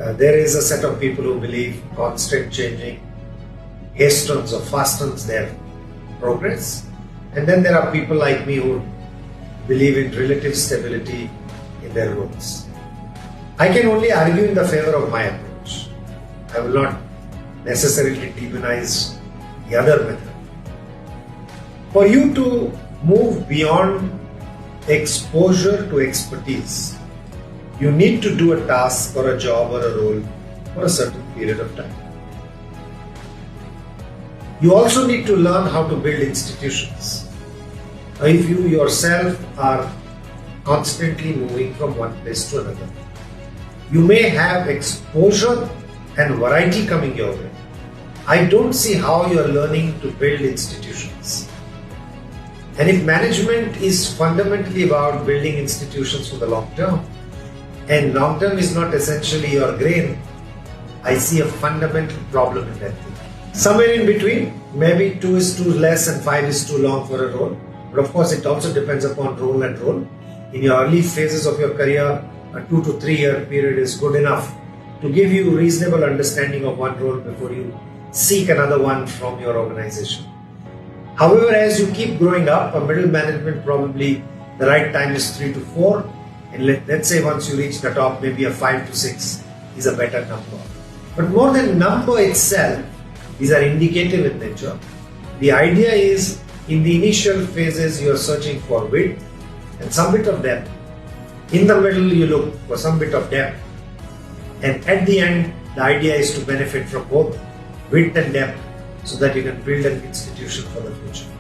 There is a set of people who believe constant changing hastens or fastens their progress. And then there are people like me who believe in relative stability in their roles. I can only argue in the favor of my approach. I will not necessarily demonize the other method. For you to move beyond exposure to expertise, you need to do a task or a job or a role for a certain period of time. You also need to learn how to build institutions. If you yourself are constantly moving from one place to another, you may have exposure and variety coming your way. I don't see how you are learning to build institutions. And if management is fundamentally about building institutions for the long term, and long term is not essentially your grain, I see a fundamental problem in that thing. Somewhere in between, maybe 2 is too less and 5 is too long for a role. But of course, it also depends upon role and role. In your early phases of your career, a 2 to 3 year period is good enough to give you reasonable understanding of one role before you seek another one from your organization. However, as you keep growing up, a middle management, probably the right time is 3 to 4. And let's say once you reach the top, maybe a 5 to 6 is a better number. But more than number itself, these are indicative in nature. The idea is, in the initial phases, you are searching for width and some bit of depth. In the middle, you look for some bit of depth. And at the end, the idea is to benefit from both width and depth so that you can build an institution for the future.